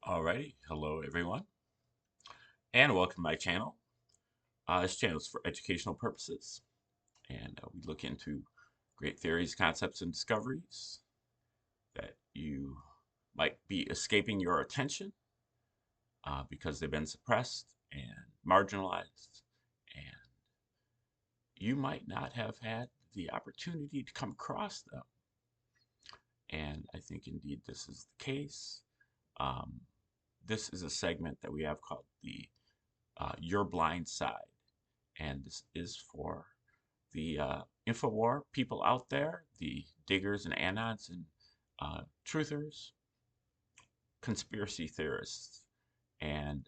Alrighty, hello everyone, and welcome to my channel. This channel is for educational purposes, and we look into great theories, concepts, and discoveries that you might be escaping your attention because they've been suppressed and marginalized, and you might not have had the opportunity to come across them. And I think indeed this is the case. Um, this is a segment that we have called the Your Blind Side. And this is for the Infowar people out there, the diggers and anons and truthers, conspiracy theorists, and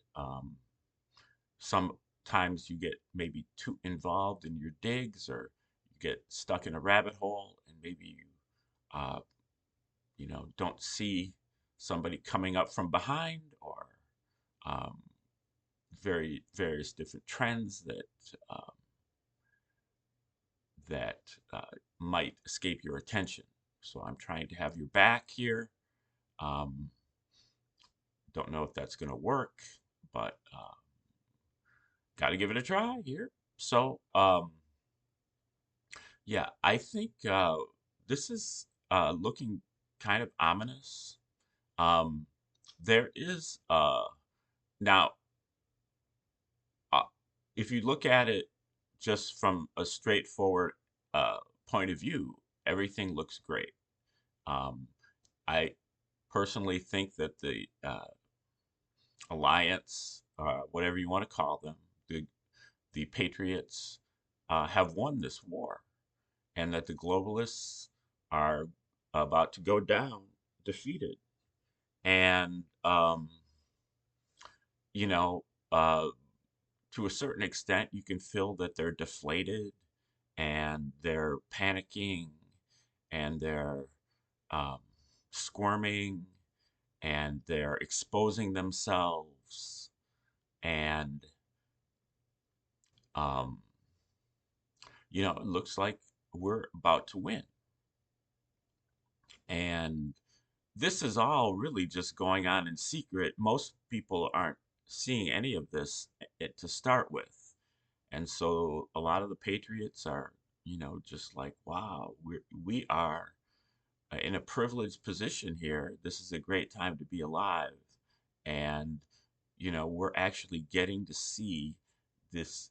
sometimes you get maybe too involved in your digs, or you get stuck in a rabbit hole, and maybe uh, don't see somebody coming up from behind, or um, various different trends um, that might escape your attention. So I'm trying to have your back here. Um, don't know if that's going to work, but got to give it a try here. So yeah, I think this is looking kind of ominous. Um, there is now, uh, if you look at it just from a straightforward uh, point of view, everything looks great. Um, I personally think that the alliance, whatever you want to call them, the patriots have won this war, and that the globalists are about to go down defeated. And you know, uh, to a certain extent, you can feel that they're deflated and they're panicking and they're um, squirming and they're exposing themselves, and um, it looks like we're about to win. And this is all really just going on in secret. Most people aren't seeing any of this to start with. And so a lot of the patriots are, just like, wow, we are in a privileged position here. This is a great time to be alive. And, we're actually getting to see this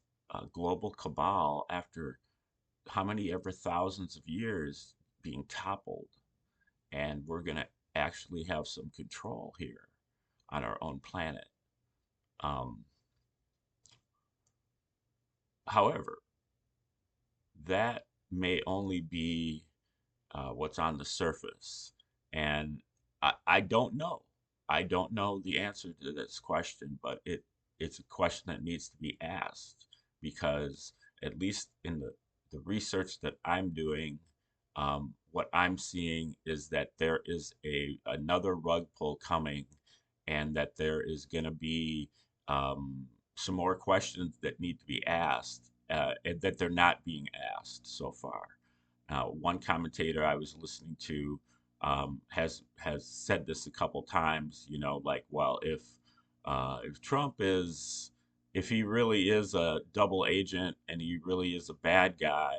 global cabal after how many ever thousands of years being toppled. And we're going to actually have some control here on our own planet. Um, However, that may only be what's on the surface. And I don't know. I don't know the answer to this question, but it's a question that needs to be asked, because at least in the research that I'm doing, what I'm seeing is that there is another rug pull coming, and that there is going to be some more questions that need to be asked, and that they're not being asked so far. One commentator I was listening to has said this a couple times. Like, well, if Trump if he really is a double agent and he really is a bad guy,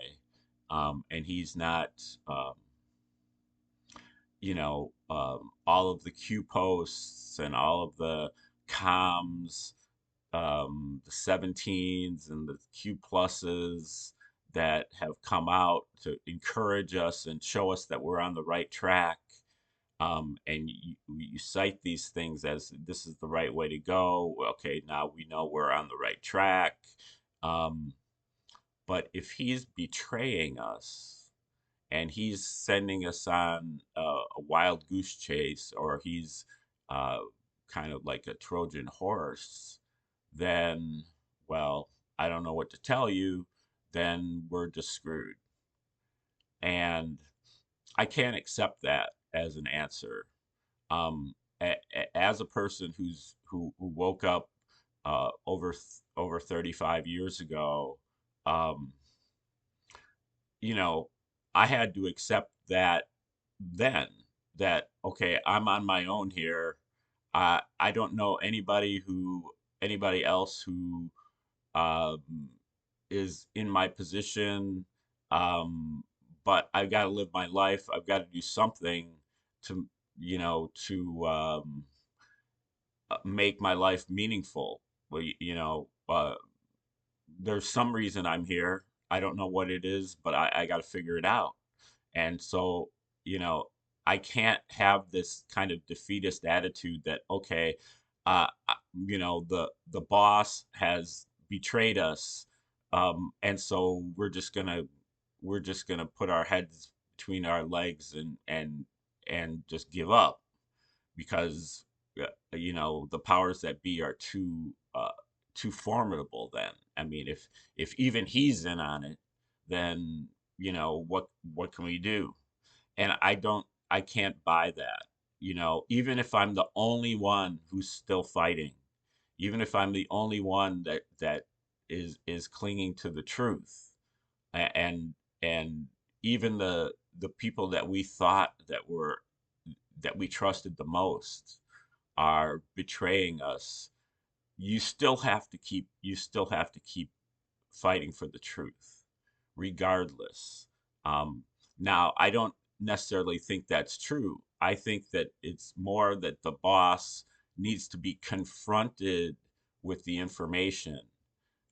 and he's not, um, all of the Q posts and all of the comms, the 17s and the Q pluses that have come out to encourage us and show us that we're on the right track. And you cite these things as this is the right way to go. Okay, now we know we're on the right track. Um, but if he's betraying us and he's sending us on a wild goose chase, or he's uh, kind of like a Trojan horse, then, well, I don't know what to tell you. Then we're just screwed. And I can't accept that as an answer. As a person who woke up over 35 years ago, um, you know, I had to accept that then, that okay, I'm on my own here. I don't know anybody else who um, is in my position. Um, but I've got to live my life. I've got to do something to, to make my life meaningful. Well, there's some reason I'm here. I don't know what it is, but I got to figure it out. And so, you know, I can't have this kind of defeatist attitude that, okay, the boss has betrayed us, and so we're just gonna put our heads between our legs and just give up because the powers that be are too formidable. Then I mean, if even he's in on it, then what can we do? And I can't buy that. Even if I'm the only one who's still fighting, even if I'm the only one that is clinging to the truth, and even the people that we thought that we trusted the most are betraying us, you still have to keep fighting for the truth regardless. um, Now I don't necessarily think that's true. I think that it's more that the boss needs to be confronted with the information,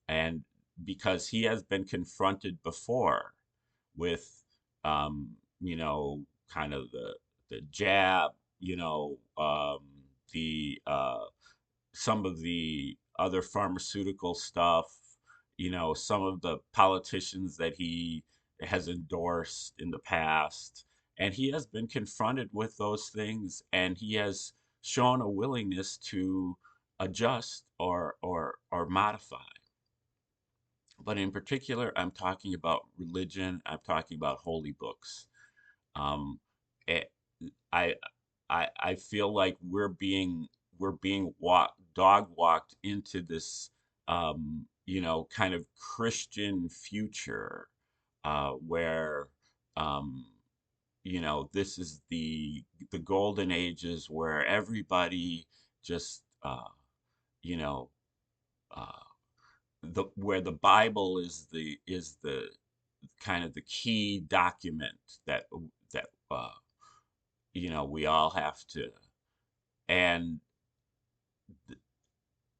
and because he has been confronted before with um, kind of the jab, the some of the other pharmaceutical stuff, some of the politicians that he has endorsed in the past. And he has been confronted with those things, and he has shown a willingness to adjust or modify. But in particular, I'm talking about religion. I'm talking about holy books. Um, eh, I I feel like we're being dog walked into this kind of Christian future, where um, this is the golden ages where everybody just you know uh, the where the Bible is the kind of the key document that we all have to. And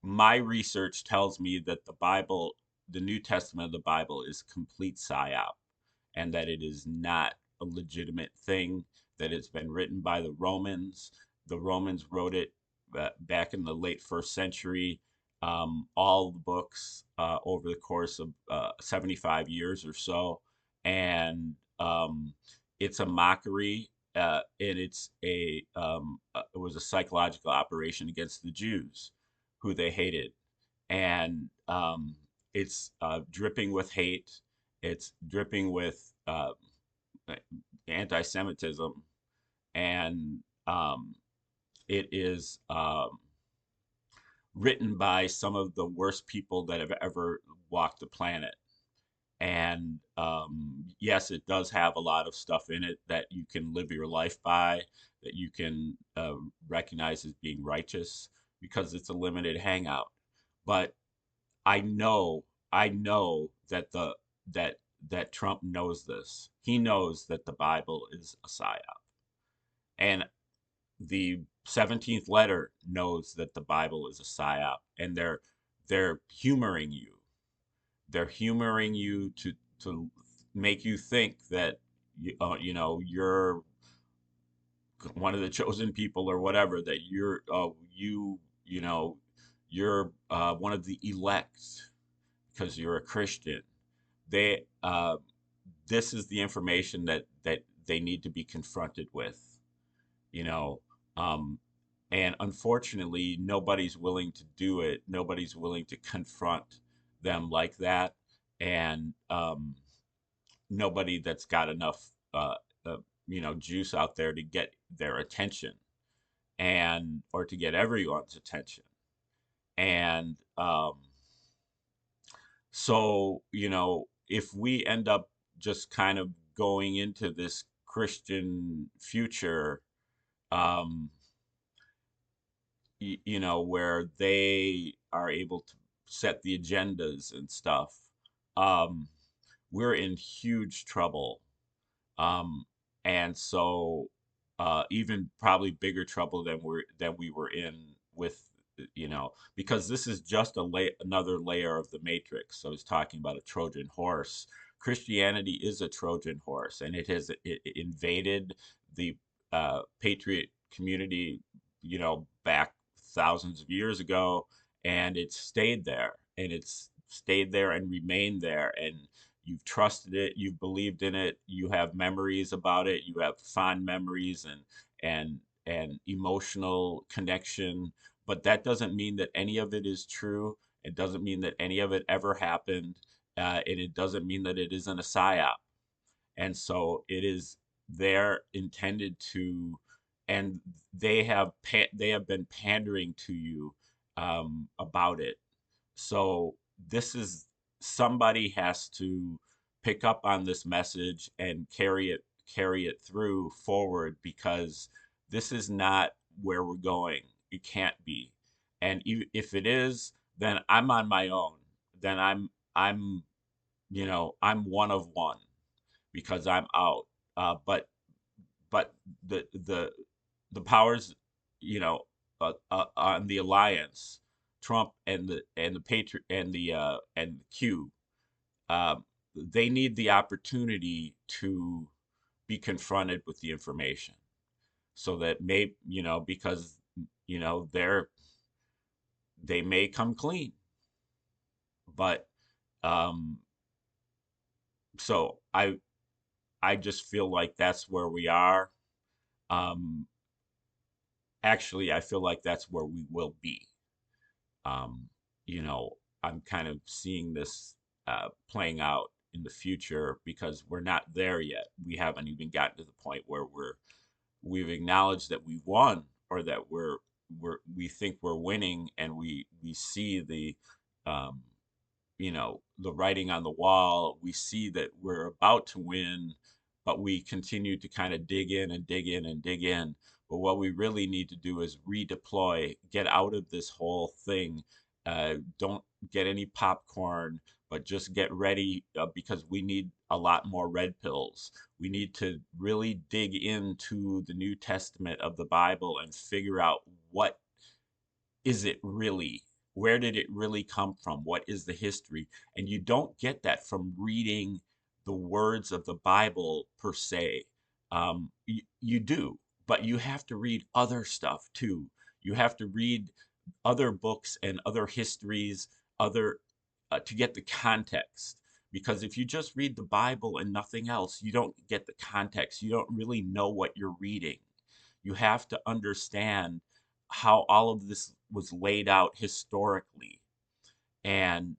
my research tells me that the New Testament of the Bible, is complete psyop, and that it is not a legitimate thing, that it's been written by the Romans. The Romans wrote it back in the late first century, all the books over the course of 75 years or so. And it's a mockery. And it was a psychological operation against the Jews, who they hated. And it's dripping with hate. It's dripping with anti-Semitism, and it is written by some of the worst people that have ever walked the planet. And yes, it does have a lot of stuff in it that you can live your life by, that you can recognize as being righteous, because it's a limited hangout. But I know, I know that that Trump knows this. He knows that the Bible is a psyop, and the 17th letter knows that the Bible is a psyop, and they're humoring you. They're humoring you to make you think that you're one of the chosen people or whatever, that you know you're one of the elect because you're a Christian. They This is the information that they need to be confronted with, you know. Um, and unfortunately, nobody's willing to do it. Nobody's willing to confront them like that, and nobody that's got enough uh, juice out there to get their attention, and or to get everyone's attention. And so, if we end up just kind of going into this Christian future, um, you know, where they are able to set the agendas and stuff, um, we're in huge trouble. Um, and so even probably bigger trouble than we were in with, you know, because this is just another layer of the matrix. So I was talking about a Trojan horse. Christianity is a Trojan horse, and it invaded the patriot community, you know, back thousands of years ago, and it's stayed there, and it's stayed there and remained there, and you've trusted it, you've believed in it, you have memories about it, you have fond memories and emotional connection, but that doesn't mean that any of it is true. It doesn't mean that any of it ever happened, and it doesn't mean that it isn't a psyop. And so it is there intended to, and they have been pandering to you about it. So this is, somebody has to pick up on this message and carry it through forward, because this is not where we're going. It can't be. And if it is, then I'm on my own. Then I'm you know, I'm one of one, because I'm out. But the powers, you know, on the alliance, Trump and the Patriot and Q, they need the opportunity to be confronted with the information, so that you know, because you know they may come clean, but um, so I just feel like that's where we are. Um, Actually, I feel like that's where we will be. Um, you know, I'm kind of seeing this playing out in the future, because we're not there yet. We haven't even gotten to the point where we've acknowledged that we've won, or that we think we're winning, and we see the um, you know, the writing on the wall. We see that we're about to win, but we continue to kind of dig in and dig in and dig in. But what we really need to do is redeploy, get out of this whole thing. Don't get any popcorn, but just get ready, because we need a lot more red pills. We need to really dig into the New Testament of the Bible and figure out, what is it really? Where did it really come from? What is the history? And you don't get that from reading the words of the Bible per se. You do, but you have to read other stuff too. You have to read other books and other histories, other to get the context. Because if you just read the Bible and nothing else, you don't get the context. You don't really know what you're reading. You have to understand how all of this was laid out historically. And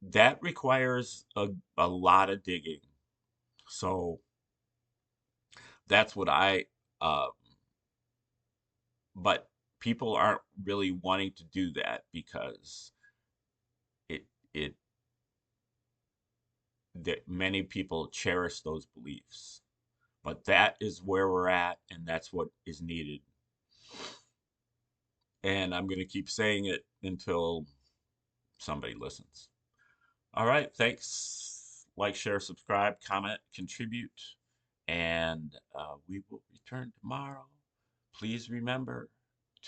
that requires a lot of digging. So that's what uh, but people aren't really wanting to do that, because it, it, that many people cherish those beliefs. But that is where we're at, and that's what is needed. And I'm going to keep saying it until somebody listens. All right. Thanks. Like, share, subscribe, comment, contribute. And we will return tomorrow. Please remember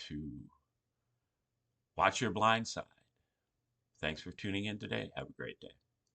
to watch your blind side. Thanks for tuning in today. Have a great day.